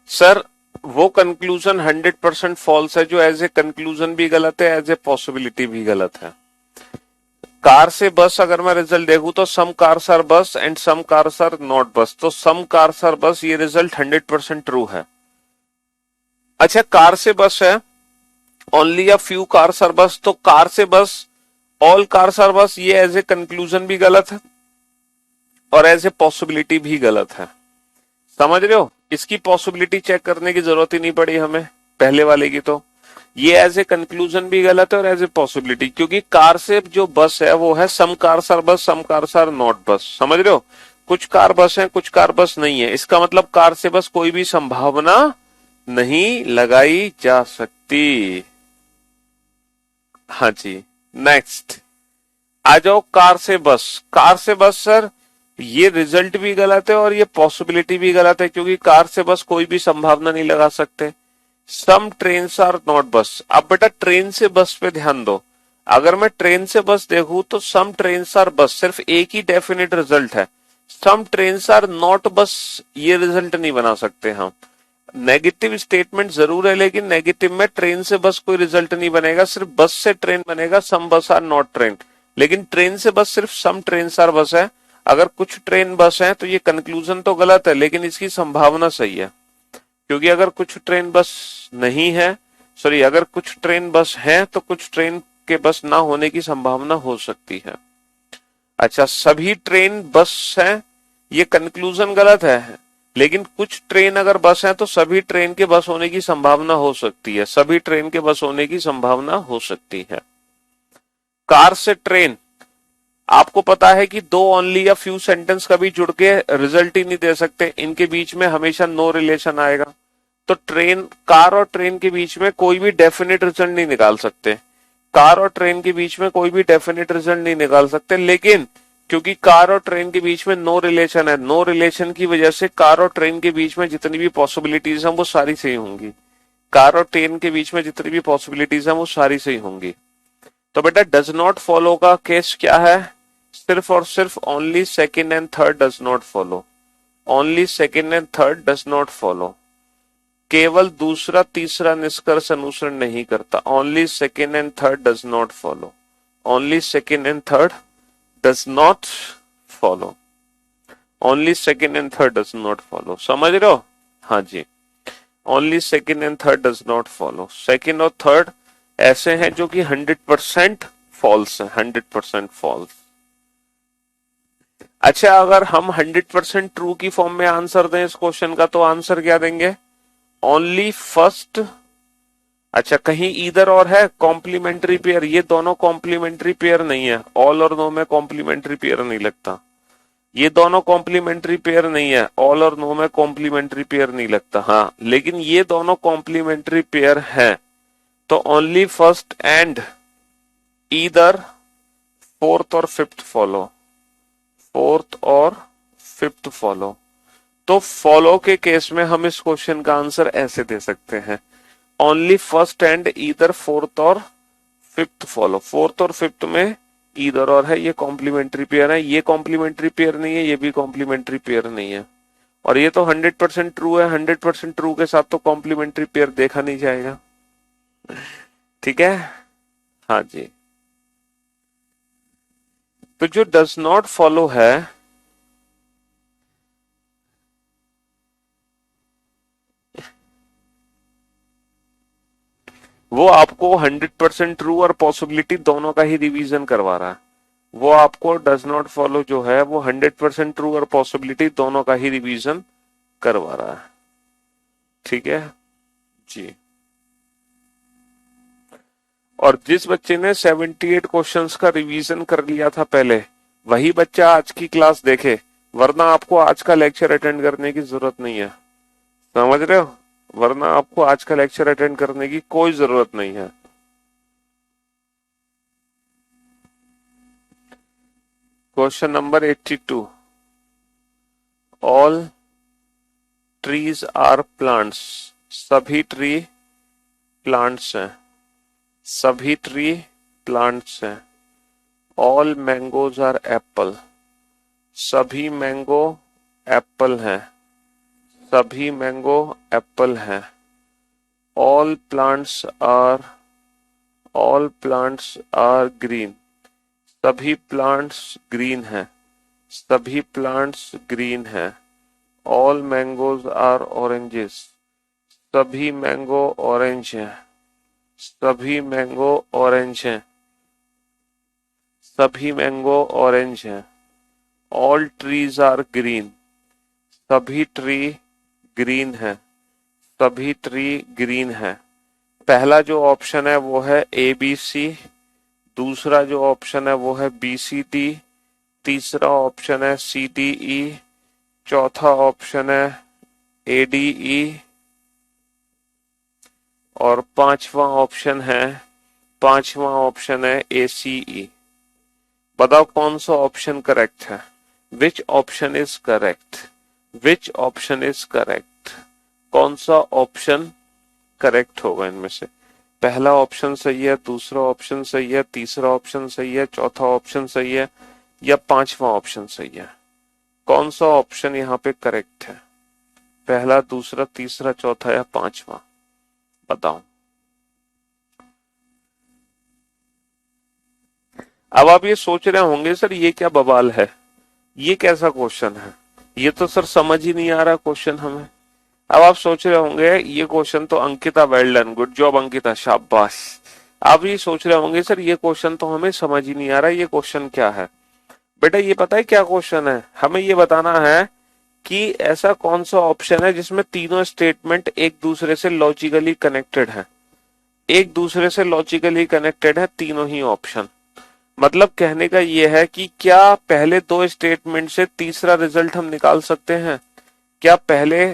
सर? वो कंक्लूजन 100% फॉल्स है जो एज ए कंक्लूजन भी गलत है, एज ए पॉसिबिलिटी भी गलत है। कार से बस अगर मैं रिजल्ट देखूं तो some cars are bus and some cars are not bus, तो सम कार्स आर बस ये रिजल्ट 100% ट्रू है। अच्छा, कार से बस है, only a few cars are bus, तो कार से बस ऑल कार्स आर बस ये एज ए कंक्लूजन भी गलत है और एज ए पॉसिबिलिटी भी गलत है। समझ रहे हो? इसकी पॉसिबिलिटी चेक करने की जरूरत ही नहीं पड़ी हमें, पहले वाले की। तो ये एज ए कंक्लूजन भी गलत है और एज ए पॉसिबिलिटी, क्योंकि कार से जो बस है वो है सम कार्स आर बस सम कार्स आर नॉट बस। समझ रहे हो? कुछ कार बस है कुछ कार बस नहीं है, इसका मतलब कार से बस कोई भी संभावना नहीं लगाई जा सकती। हाँ जी। नेक्स्ट आ जाओ, कार से बस। कार से बस सर ये रिजल्ट भी गलत है और ये पॉसिबिलिटी भी गलत है, क्योंकि कार से बस कोई भी संभावना नहीं लगा सकते। सम ट्रेन आर नॉट बस। अब बेटा ट्रेन से बस पे ध्यान दो, अगर मैं ट्रेन से बस देखूं तो सम ट्रेन आर बस सिर्फ एक ही डेफिनेट रिजल्ट है, सम ट्रेन आर नॉट बस ये रिजल्ट नहीं बना सकते हम। नेगेटिव स्टेटमेंट जरूर है, लेकिन नेगेटिव में ट्रेन से बस कोई रिजल्ट नहीं बनेगा, सिर्फ बस से ट्रेन बनेगा, सम बस आर नॉट ट्रेन। लेकिन ट्रेन से बस सिर्फ सम ट्रेन आर बस है। अगर कुछ ट्रेन बस है तो ये कंक्लूजन तो गलत है, लेकिन इसकी संभावना सही है, क्योंकि अगर कुछ ट्रेन बस नहीं है, सॉरी, अगर कुछ ट्रेन बस है तो कुछ ट्रेन के बस ना होने की संभावना हो सकती है। अच्छा, सभी ट्रेन बस है ये कंक्लूजन गलत है, लेकिन कुछ ट्रेन अगर बस है तो सभी ट्रेन के बस होने की संभावना हो सकती है, सभी ट्रेन के बस होने की संभावना हो सकती है। कार से ट्रेन, आपको पता है कि दो ओनली या फ्यू सेंटेंस कभी जुड़ के रिजल्ट ही नहीं दे सकते, इनके बीच में हमेशा नो रिलेशन आएगा। तो ट्रेन, कार और ट्रेन के बीच में कोई भी डेफिनेट रिजल्ट नहीं निकाल सकते, कार और ट्रेन के बीच में कोई भी डेफिनेट रिजल्ट नहीं निकाल सकते। लेकिन क्योंकि कार और ट्रेन के बीच में नो रिलेशन है, नो रिलेशन की वजह से कार और ट्रेन के बीच में जितनी भी पॉसिबिलिटीज हैं वो सारी सही होंगी, कार और ट्रेन के बीच में जितनी भी पॉसिबिलिटीज हैं वो सारी सही होंगी। तो बेटा डज नॉट फॉलो का केस क्या है? सिर्फ और सिर्फ only second and third does not follow, only second and third does not follow. केवल दूसरा तीसरा निष्कर्ष अनुसरण नहीं करता, only second and third does not follow, only second and third does not follow, only second and third does not follow. समझ रहे हो? हाँ जी, only second and third does not follow. Second और थर्ड ऐसे हैं जो कि 100% फॉल्स है, 100% फॉल्स। अच्छा, अगर हम 100% ट्रू की फॉर्म में आंसर दें इस क्वेश्चन का तो आंसर क्या देंगे? Only first. अच्छा, कहीं ईदर और है कॉम्प्लीमेंट्री पेयर, ये दोनों कॉम्प्लीमेंट्री पेयर नहीं है, ऑल और नो में कॉम्प्लीमेंट्री पेयर नहीं लगता, ये दोनों कॉम्प्लीमेंट्री पेयर नहीं है, ऑल और नो में कॉम्प्लीमेंट्री पेयर नहीं लगता। हाँ, लेकिन ये दोनों कॉम्प्लीमेंट्री पेयर हैं, तो only first and either fourth और फिफ्थ फॉलो, फोर्थ और फिफ्थ फॉलो। तो फॉलो के केस में हम इस क्वेश्चन का आंसर ऐसे दे सकते हैं, only first and either fourth और फिफ्थ फॉलो। फोर्थ और फिफ्थ में ईदर और है, ये कॉम्प्लीमेंट्री पेयर है, ये कॉम्प्लीमेंट्री पेयर नहीं है, ये भी कॉम्प्लीमेंट्री पेयर नहीं है। और ये तो 100% ट्रू है, 100% ट्रू के साथ तो कॉम्प्लीमेंट्री पेयर देखा नहीं जाएगा। ठीक है? हाँ जी। तो जो डज नॉट फॉलो है वो आपको 100% ट्रू और पॉसिबिलिटी दोनों का ही रिवीजन करवा रहा है। वो आपको डज नॉट फॉलो जो है वो 100% ट्रू और पॉसिबिलिटी दोनों का ही रिवीजन करवा रहा है। ठीक है जी। और जिस बच्चे ने 78 क्वेश्चंस का रिवीजन कर लिया था पहले, वही बच्चा आज की क्लास देखे, वरना आपको आज का लेक्चर अटेंड करने की जरूरत नहीं है। समझ रहे हो? वरना आपको आज का लेक्चर अटेंड करने की कोई जरूरत नहीं है। Question number 82, all trees are plants, सभी ट्री प्लांट्स हैं, सभी ट्री प्लांट्स हैं। ऑल मैंगोज आर एप्पल, सभी मैंगो एप्पल हैं, सभी मैंगो एप्पल हैं। All plants are, all plants are green, सभी प्लांट्स ग्रीन हैं, सभी प्लांट्स ग्रीन हैं। ऑल मैंगोज आर ऑरेंजेस, सभी मैंगो ऑरेंज हैं, सभी मैंगो ऑरेंज हैं, सभी मैंगो ऑरेंज हैं। ऑल ट्रीज आर ग्रीन, सभी ट्री ग्रीन है, सभी ट्री ग्रीन है। पहला जो ऑप्शन है वो है ए बी सी, दूसरा जो ऑप्शन है वो है बी सी डी, तीसरा ऑप्शन है सी डी ई, चौथा ऑप्शन है ए डी ई और पांचवा ऑप्शन है ए सी ई। बताओ कौन सा ऑप्शन करेक्ट है? विच option is correct? Which option is correct? कौन सा ऑप्शन करेक्ट होगा इनमें से? पहला ऑप्शन सही है, दूसरा ऑप्शन सही है, तीसरा ऑप्शन सही है, चौथा ऑप्शन सही है या पांचवा ऑप्शन सही है? कौन सा ऑप्शन यहाँ पे करेक्ट है? पहला, दूसरा, तीसरा, चौथा या पांचवा? बताओ। अब आप ये सोच रहे होंगे सर ये क्या बवाल है, ये कैसा क्वेश्चन है, ये तो सर समझ ही नहीं आ रहा क्वेश्चन हमें। अब आप सोच रहे होंगे ये क्वेश्चन तो Ankita, well done, good job Ankita, शाबाश। आप ये सोच रहे होंगे सर ये क्वेश्चन तो हमें समझ ही नहीं आ रहा, ये क्वेश्चन क्या है? बेटा ये पता है क्या क्वेश्चन है? हमें ये बताना है कि ऐसा कौन सा ऑप्शन है जिसमें तीनों स्टेटमेंट एक दूसरे से लॉजिकली कनेक्टेड है, एक दूसरे से लॉजिकली कनेक्टेड है तीनों ही ऑप्शन। मतलब कहने का ये है कि क्या पहले दो स्टेटमेंट से तीसरा रिजल्ट हम निकाल सकते हैं? क्या पहले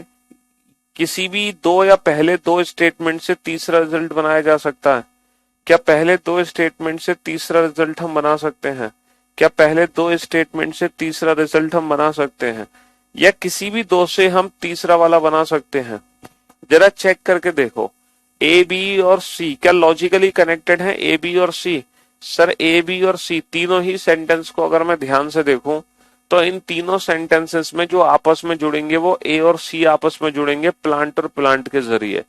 किसी भी दो या पहले दो स्टेटमेंट से तीसरा रिजल्ट बनाया जा सकता है? क्या पहले दो स्टेटमेंट से तीसरा रिजल्ट हम बना सकते हैं? क्या पहले दो स्टेटमेंट से तीसरा रिजल्ट हम बना सकते हैं या किसी भी दो से हम तीसरा वाला बना सकते हैं? जरा चेक करके देखो। ए बी और सी क्या लॉजिकली कनेक्टेड है? ए बी और सी, सर ए बी और सी तीनों ही सेंटेंस को अगर मैं ध्यान से देखूं तो इन तीनों सेंटेंसेस में जो आपस में जुड़ेंगे वो ए और सी आपस में जुड़ेंगे प्लांट और प्लांट के जरिए।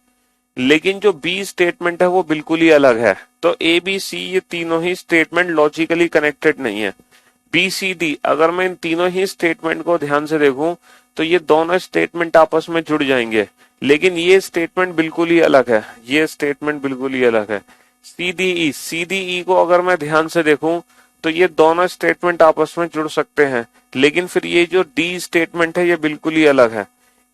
लेकिन जो बी स्टेटमेंट है वो बिल्कुल ही अलग है। तो ए बी सी ये तीनों ही स्टेटमेंट लॉजिकली कनेक्टेड नहीं है। बी सी डी अगर मैं इन तीनों ही स्टेटमेंट को ध्यान से देखूं तो ये दोनों स्टेटमेंट आपस में जुड़ जाएंगे, लेकिन ये स्टेटमेंट बिल्कुल ही अलग है, ये स्टेटमेंट बिल्कुल ही अलग है। सी डी ई को अगर मैं ध्यान से देखूं तो ये दोनों स्टेटमेंट आपस में जुड़ सकते हैं, लेकिन फिर ये जो डी स्टेटमेंट है ये बिल्कुल ही अलग है।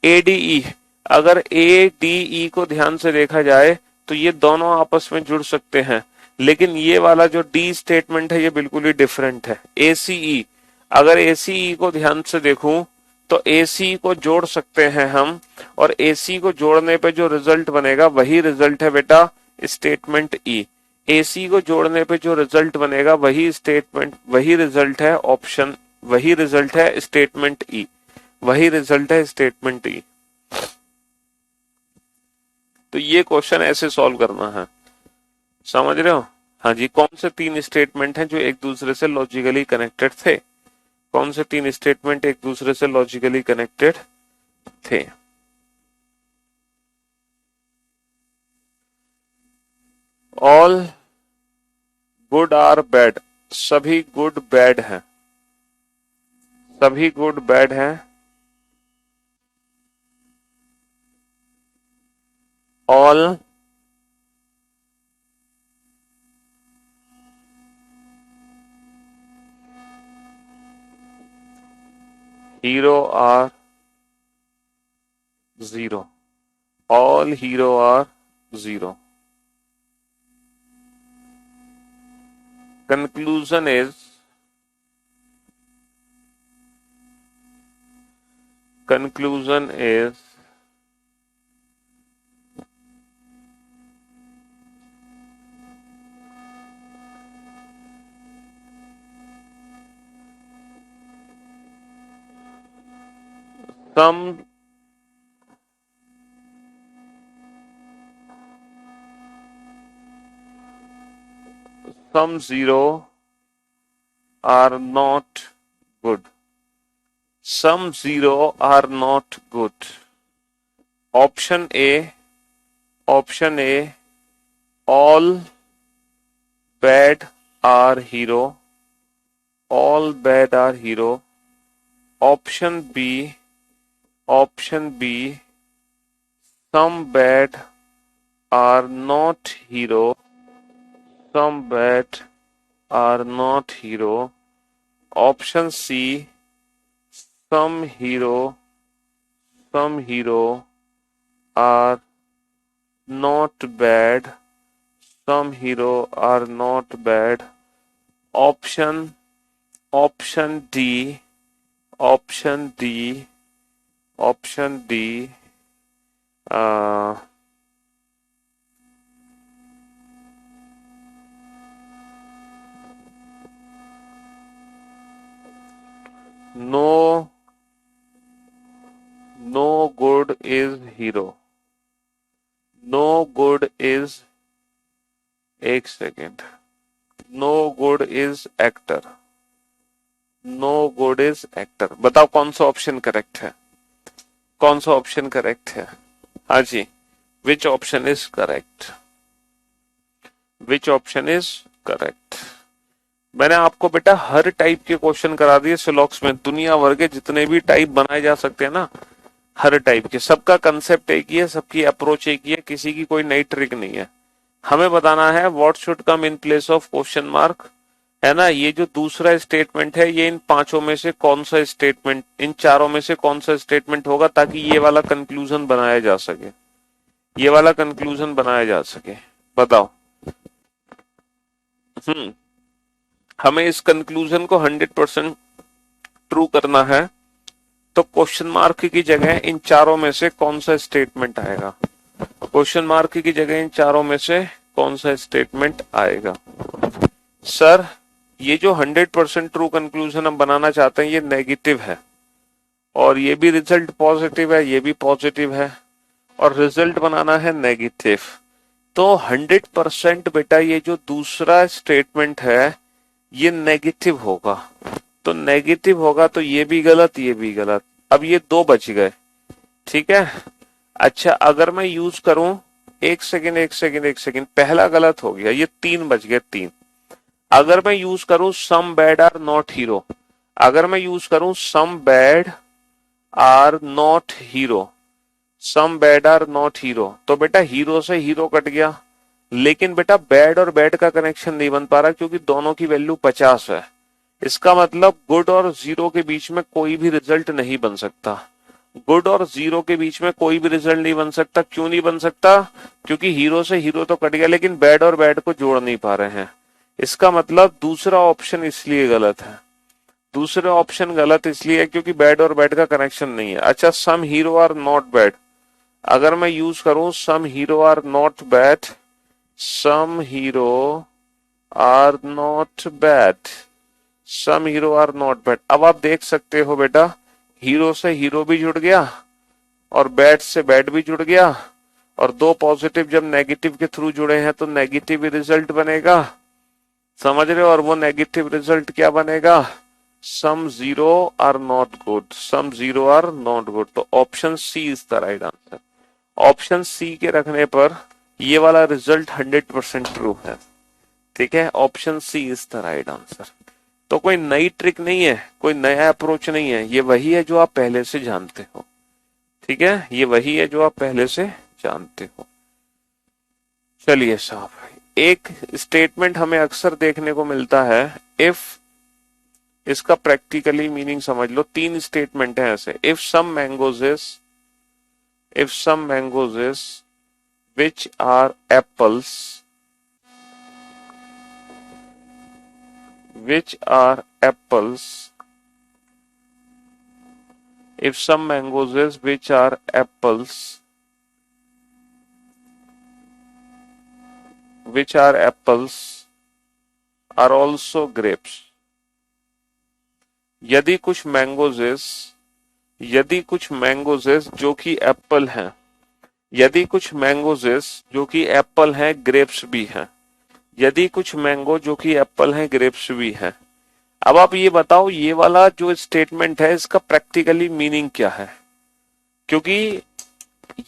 ए डी ई, अगर ए डी ई को ध्यान से देखा जाए तो ये दोनों आपस में जुड़ सकते हैं, लेकिन ये वाला जो डी स्टेटमेंट है ये बिल्कुल ही डिफरेंट है। ए सी ई, अगर ए सी ई को ध्यान से देखूं तो ए सी को जोड़ सकते हैं हम, और ए सी को जोड़ने पे जो रिजल्ट बनेगा वही रिजल्ट है बेटा स्टेटमेंट ई। एसी को जोड़ने पे जो रिजल्ट बनेगा वही स्टेटमेंट, वही रिजल्ट है ऑप्शन, वही रिजल्ट है स्टेटमेंट ई, वही रिजल्ट है स्टेटमेंट ई। तो ये क्वेश्चन ऐसे सॉल्व करना है, समझ रहे हो? हाँ जी, कौन से तीन स्टेटमेंट हैं जो एक दूसरे से लॉजिकली कनेक्टेड थे? कौन से तीन स्टेटमेंट एक दूसरे से लॉजिकली कनेक्टेड थे? ऑल गुड आर बैड, सभी गुड बैड हैं, सभी गुड बैड हैं। All hero are zero, all hero are zero. Conclusion is, conclusion is some some zero are not good, some zero are not good. Option A, all bad are hero. All bad are hero. Option B, some bad are not hero. Some bad are not hero. Option C, some hero are not bad. Some hero are not bad. Option D, uh, no good is hero. No good is, एक second, no good is actor. No good is actor. बताओ कौन सा option correct है? कौन सा option correct है? हाँ जी, which option is correct? Which option is correct? मैंने आपको बेटा हर टाइप के क्वेश्चन करा दिए सिलॉक्स में. दुनिया भर के जितने भी टाइप बनाए जा सकते हैं ना, हर टाइप के, सबका कंसेप्ट एक ही है, सबकी अप्रोच एक ही है, किसी की कोई नई ट्रिक नहीं है. हमें बताना है what should come in place of question mark, है ना. ये जो दूसरा स्टेटमेंट है, ये इन पांचों में से कौन सा स्टेटमेंट, इन चारों में से कौन सा स्टेटमेंट होगा, ताकि ये वाला कंक्लूजन बनाया जा सके. ये वाला कंक्लूजन बनाया जा सके. बताओ. हमें इस कंक्लूजन को 100% ट्रू करना है, तो क्वेश्चन मार्क की जगह इन चारों में से कौन सा स्टेटमेंट आएगा? क्वेश्चन मार्क की जगह इन चारों में से कौन सा स्टेटमेंट आएगा? सर, ये जो 100% ट्रू कंक्लूजन हम बनाना चाहते हैं, ये नेगेटिव है, और ये भी रिजल्ट पॉजिटिव है, ये भी पॉजिटिव है, और रिजल्ट बनाना है नेगेटिव. तो 100% बेटा ये जो दूसरा स्टेटमेंट है, ये नेगेटिव होगा. तो नेगेटिव होगा तो ये भी गलत, ये भी गलत. अब ये दो बच गए, ठीक है. अच्छा, अगर मैं यूज करूं, एक सेकेंड, पहला गलत हो गया, ये तीन बच गए, तीन. अगर मैं यूज करूं some bad are not hero, अगर मैं यूज करूं some bad are not hero, some bad are not hero, तो बेटा हीरो से हीरो कट गया. लेकिन बेटा बैड और बैड का कनेक्शन नहीं बन पा रहा, क्योंकि दोनों की वैल्यू 50 है. इसका मतलब गुड और जीरो के बीच में कोई भी रिजल्ट नहीं बन सकता. गुड और जीरो के बीच में कोई भी रिजल्ट नहीं बन सकता. क्यों नहीं बन सकता? क्योंकि हीरो से हीरो तो कट गया, लेकिन बैड और बैड को जोड़ नहीं पा रहे हैं. इसका मतलब दूसरा ऑप्शन इसलिए गलत है. दूसरा ऑप्शन गलत इसलिए है क्योंकि बैड और बैड का कनेक्शन नहीं है. अच्छा, some hero are not bad, अगर मैं यूज करूं some hero are not bad, some hero are not bad, some hero are not bad. अब आप देख सकते हो बेटा, हीरो से हीरो भी जुड़ गया और बैड से बैड भी जुड़ गया, और दो पॉजिटिव जब नेगेटिव के थ्रू जुड़े हैं तो नेगेटिव रिजल्ट बनेगा. समझ रहे हो? और वो नेगेटिव रिजल्ट क्या बनेगा? Some zero are not good, some zero are not good. तो option C is the right answer. Option C के रखने पर ये वाला रिजल्ट 100% ट्रू है. ठीक है, option C is the right answer. तो कोई नई ट्रिक नहीं है, कोई नया अप्रोच नहीं है, ये वही है जो आप पहले से जानते हो. ठीक है, ये वही है जो आप पहले से जानते हो. चलिए साहब, एक स्टेटमेंट हमें अक्सर देखने को मिलता है, इफ, इसका प्रैक्टिकली मीनिंग समझ लो. तीन स्टेटमेंट है ऐसे. If some mangoes which are apples, if some mangoes which are apples are also grapes. यदि कुछ मैंगोजेस जो कि एप्पल हैं, यदि कुछ मैंगोजेस जो कि एप्पल हैं, ग्रेप्स भी हैं. यदि कुछ मैंगो जो कि एप्पल हैं, ग्रेप्स भी हैं. अब आप ये बताओ, ये वाला जो स्टेटमेंट है इसका प्रैक्टिकली मीनिंग क्या है, क्योंकि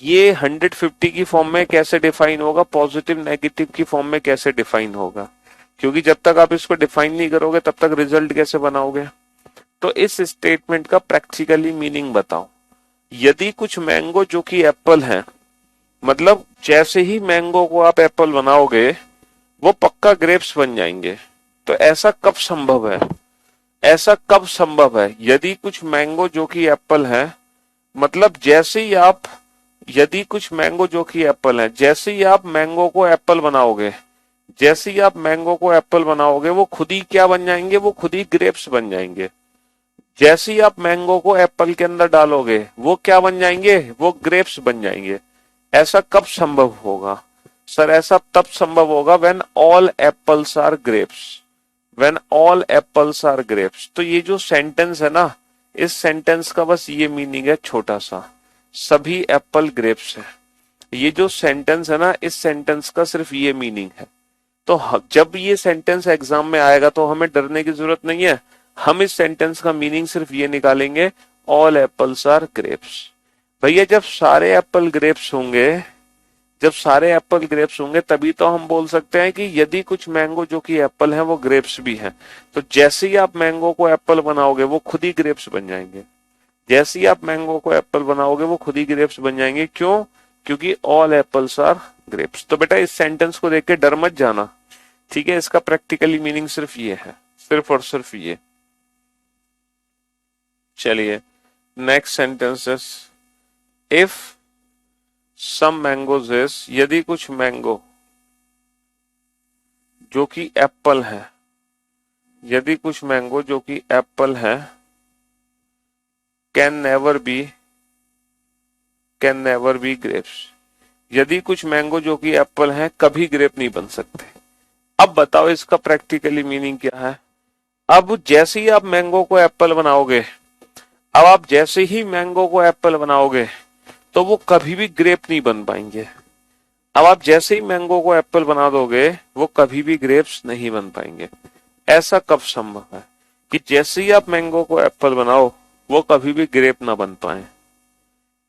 ये 150 की फॉर्म में कैसे डिफाइन होगा, पॉजिटिव नेगेटिव की फॉर्म में कैसे डिफाइन होगा, क्योंकि जब तक आप इसको डिफाइन नहीं करोगे तब तक रिजल्ट कैसे बनाओगे। तो इस स्टेटमेंट का प्रैक्टिकली मीनिंग बताओ। यदि कुछ मैंगो जो कि एप्पल है, मतलब जैसे ही मैंगो को आप एप्पल बनाओगे वो पक्का ग्रेप्स बन जाएंगे, तो ऐसा कब संभव है, ऐसा कब संभव है। यदि कुछ मैंगो जो कि एप्पल है, मतलब जैसे ही आप, यदि कुछ मैंगो जो कि एप्पल है, जैसे ही आप मैंगो को एप्पल बनाओगे, जैसे ही आप मैंगो को एप्पल बनाओगे वो खुद ही क्या बन जाएंगे, वो खुद ही ग्रेप्स बन जाएंगे। जैसे ही आप मैंगो को एप्पल के अंदर डालोगे वो क्या बन जाएंगे, वो ग्रेप्स बन जाएंगे। ऐसा कब संभव होगा सर, ऐसा तब संभव होगा when all apples are grapes, when all apples are grapes. तो ये जो सेंटेंस है ना, इस सेंटेंस का बस ये मीनिंग है छोटा सा, सभी एप्पल ग्रेप्स है। ये जो सेंटेंस है ना, इस सेंटेंस का सिर्फ ये मीनिंग है। तो जब ये सेंटेंस एग्जाम में आएगा तो हमें डरने की जरूरत नहीं है, हम इस सेंटेंस का मीनिंग सिर्फ ये निकालेंगे, ऑल एप्पल्स आर ग्रेप्स। भैया जब सारे एप्पल ग्रेप्स होंगे, जब सारे एप्पल ग्रेप्स होंगे तभी तो हम बोल सकते हैं कि यदि कुछ मैंगो जो कि एप्पल है वो ग्रेप्स भी है। तो जैसे ही आप मैंगो को एप्पल बनाओगे वो खुद ही ग्रेप्स बन जाएंगे, जैसे ही आप मैंगो को एप्पल बनाओगे वो खुद ही ग्रेप्स बन जाएंगे। क्यों, क्योंकि ऑल एप्पल्स आर ग्रेप्स। तो बेटा इस सेंटेंस को देख के डर मत जाना, ठीक है, इसका प्रैक्टिकली मीनिंग सिर्फ ये है, सिर्फ और सिर्फ ये। चलिए next sentence is, if some mangoes is, यदि कुछ मैंगो जो कि एप्पल है, यदि कुछ मैंगो जो कि एप्पल है, can never B, can never be grapes. यदि कुछ मैंगो जो कि एप्पल है कभी ग्रेप नहीं बन सकते। अब बताओ इसका प्रैक्टिकली मीनिंग क्या है। अब जैसे ही आप मैंगो को एप्पल बनाओगे, अब आप जैसे ही मैंगो को एप्पल बनाओगे तो वो कभी भी ग्रेप नहीं बन पाएंगे। अब आप जैसे ही मैंगो को एप्पल बना दोगे वो कभी भी ग्रेप्स नहीं बन पाएंगे। ऐसा कब संभव है कि जैसे ही आप मैंगो को एप्पल बनाओ वो कभी भी ग्रेप ना बन पाए।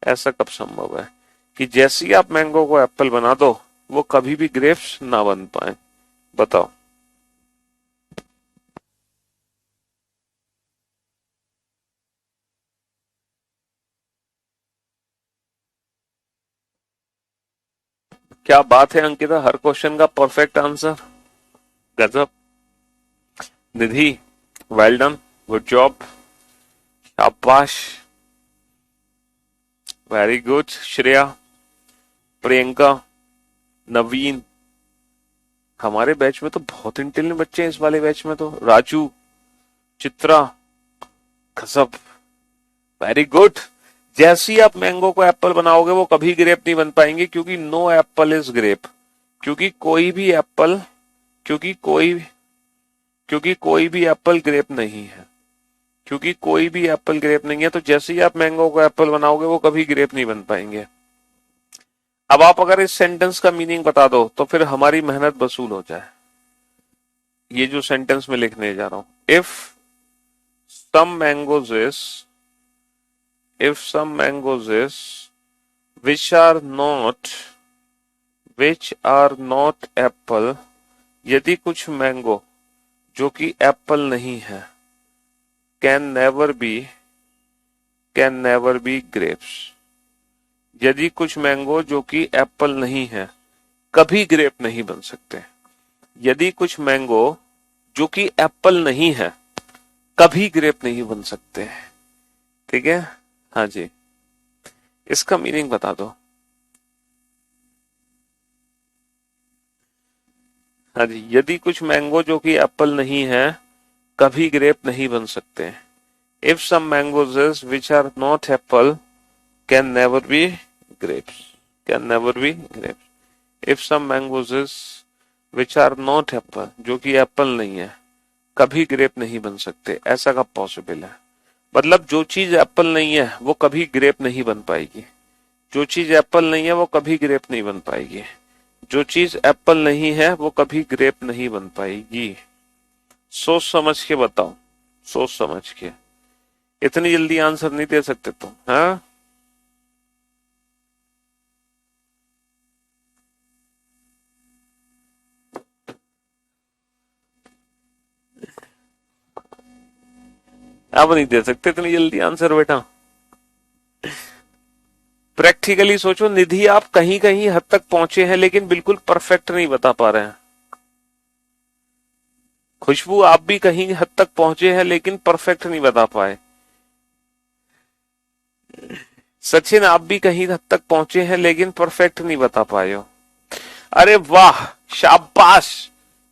ऐसा कब संभव है कि जैसे ही आप मैंगो को एप्पल बना दो वो कभी भी ग्रेप्स ना बन पाए, बताओ। क्या बात है अंकिता, हर क्वेश्चन का परफेक्ट आंसर, गजब। निधि, वेल डन, गुड जॉब, शाबाश, वेरी गुड। श्रेया, प्रियंका, नवीन, हमारे बैच में तो बहुत इंटेलिजेंट बच्चे हैं, इस वाले बैच में तो राजू, चित्रा, गजब, वेरी गुड। जैसे ही आप मैंगो को एप्पल बनाओगे वो कभी ग्रेप नहीं बन पाएंगे, क्योंकि नो एप्पल इज ग्रेप, क्योंकि कोई भी एप्पल, क्योंकि कोई भी एप्पल ग्रेप नहीं है, क्योंकि कोई भी एप्पल ग्रेप नहीं है। तो जैसे ही आप मैंगो को एप्पल बनाओगे वो कभी ग्रेप नहीं बन पाएंगे। अब आप अगर इस सेंटेंस का मीनिंग बता दो तो फिर हमारी मेहनत वसूल हो जाए। ये जो सेंटेंस में लिखने जा रहा हूं, if some mangoes is, if some mangoes is which are not, which are not apple, यदि कुछ मैंगो जो कि एप्पल नहीं है, can never be, can never be grapes, यदि कुछ मैंगो जो कि एप्पल नहीं है कभी ग्रेप नहीं बन सकते। यदि कुछ मैंगो जो कि एप्पल नहीं है कभी ग्रेप नहीं बन सकते, ठीक है। हाँ जी, इसका मीनिंग बता दो। हाँ जी, यदि कुछ मैंगो जो कि एप्पल नहीं है कभी ग्रेप नहीं बन सकते। If some mangoes which are not apple can never be grapes, can never be grapes. If some mangoes which are not apple, जो कि एप्पल नहीं है, कभी ग्रेप नहीं बन सकते। ऐसा कब पॉसिबल है, मतलब जो चीज एप्पल नहीं है वो कभी ग्रेप नहीं बन पाएगी, जो चीज एप्पल नहीं है वो कभी ग्रेप नहीं बन पाएगी, जो चीज एप्पल नहीं है वो कभी ग्रेप नहीं बन पाएगी। सोच समझ के बताओ। सोच समझ के। इतनी जल्दी आंसर नहीं दे सकते तुम, हाँ। अब नहीं दे सकते इतनी जल्दी आंसर बेटा। प्रैक्टिकली सोचो निधि, आप कहीं कहीं हद तक पहुंचे हैं लेकिन बिल्कुल परफेक्ट नहीं बता पा रहे हैं। खुशबू, आप भी कहीं हद तक पहुंचे हैं लेकिन परफेक्ट नहीं बता पाए। सचिन, आप भी कहीं हद तक पहुंचे हैं लेकिन परफेक्ट नहीं बता पाए हो। अरे वाह, शाबाश।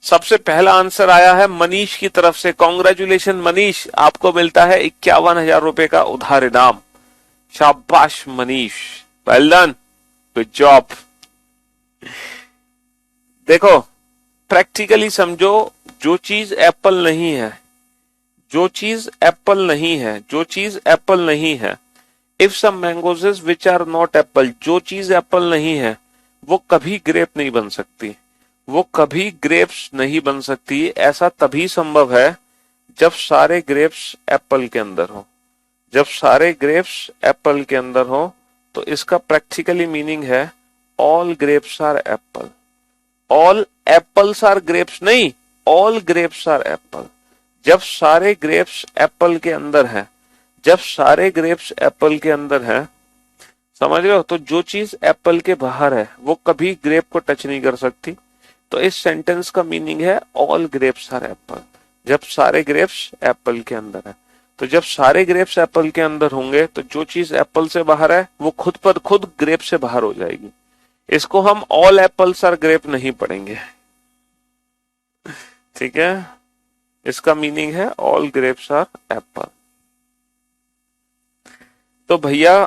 सबसे पहला आंसर आया है मनीष की तरफ से। कॉन्ग्रेचुलेशन मनीष, आपको मिलता है 51,000 रुपए का उधार इनाम। शाबाश Manish, well done, good job. देखो, प्रैक्टिकली समझो, जो चीज एप्पल नहीं है, जो चीज एप्पल नहीं है, जो चीज एप्पल नहीं है, if some mangoes which are not apple, जो चीज एप्पल नहीं है वो कभी ग्रेप नहीं बन सकती, वो कभी ग्रेप्स नहीं बन सकती। ऐसा तभी संभव है जब सारे ग्रेप्स एप्पल के अंदर हो। जब सारे ग्रेप्स एप्पल के अंदर हो तो इसका प्रैक्टिकली मीनिंग है all grapes are apple. All apples are grapes नहीं, ऑल ग्रेप्स आर एप्पल। जब सारे ग्रेप्स एप्पल के अंदर है, जब सारे ग्रेप्स एप्पल के अंदर है, समझ रहे हो, तो जो चीज एप्पल के बाहर है वो कभी ग्रेप को टच नहीं कर सकती। तो इस सेंटेंस का मीनिंग है ऑल ग्रेप्स आर एप्पल, जब सारे ग्रेप्स एप्पल के अंदर है। तो जब सारे ग्रेप्स एप्पल के अंदर होंगे तो जो चीज एप्पल से बाहर है वो खुद पर खुद ग्रेप से बाहर हो जाएगी। इसको हम ऑल एप्पल्स आर ग्रेप नहीं पढ़ेंगे, ठीक है। इसका मीनिंग है ऑल ग्रेप्स आर एप्पल। तो भैया,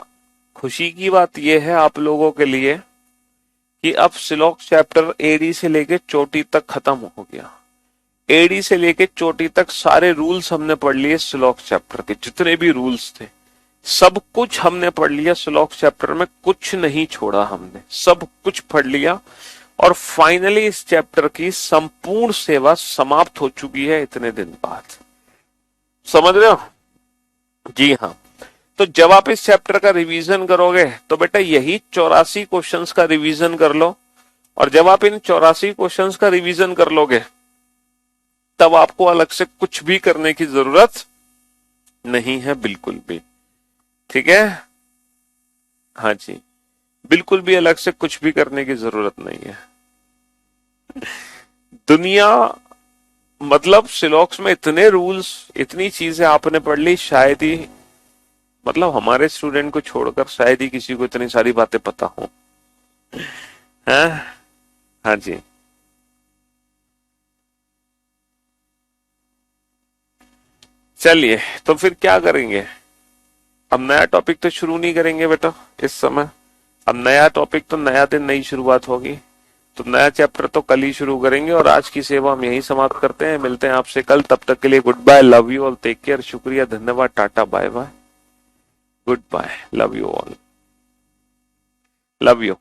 खुशी की बात यह है आप लोगों के लिए कि अब सिलॉक चैप्टर एडी से लेके चोटी तक खत्म हो गया। एडी से लेके चोटी तक सारे रूल्स हमने पढ़ लिए सिलॉक चैप्टर के, जितने भी रूल्स थे सब कुछ हमने पढ़ लिया सिलॉक चैप्टर में, कुछ नहीं छोड़ा हमने, सब कुछ पढ़ लिया। और फाइनली इस चैप्टर की संपूर्ण सेवा समाप्त हो चुकी है इतने दिन बाद। समझ रहे हो? जी हाँ। तो जब आप इस चैप्टर का रिवीजन करोगे तो बेटा यही 84 क्वेश्चंस का रिवीजन कर लो, और जब आप इन 84 क्वेश्चंस का रिवीजन कर लोगे तब आपको अलग से कुछ भी करने की जरूरत नहीं है, बिल्कुल भी, ठीक है। हाँ जी, बिल्कुल भी अलग से कुछ भी करने की जरूरत नहीं है। दुनिया, मतलब सिलॉक्स में इतने रूल्स, इतनी चीजें आपने पढ़ ली, शायद ही, मतलब हमारे स्टूडेंट को छोड़कर शायद ही किसी को इतनी सारी बातें पता हो, हैं? हाँ जी। चलिए, तो फिर क्या करेंगे? अब नया टॉपिक तो शुरू नहीं करेंगे बेटा इस समय। अब नया टॉपिक तो नया दिन, नई शुरुआत होगी, तो नया चैप्टर तो कल ही शुरू करेंगे। और आज की सेवा हम यही समाप्त करते हैं, मिलते हैं आपसे कल। तब तक के लिए goodbye, love you all, take care, शुक्रिया, धन्यवाद, टाटा, bye bye, goodbye, love you all, love you.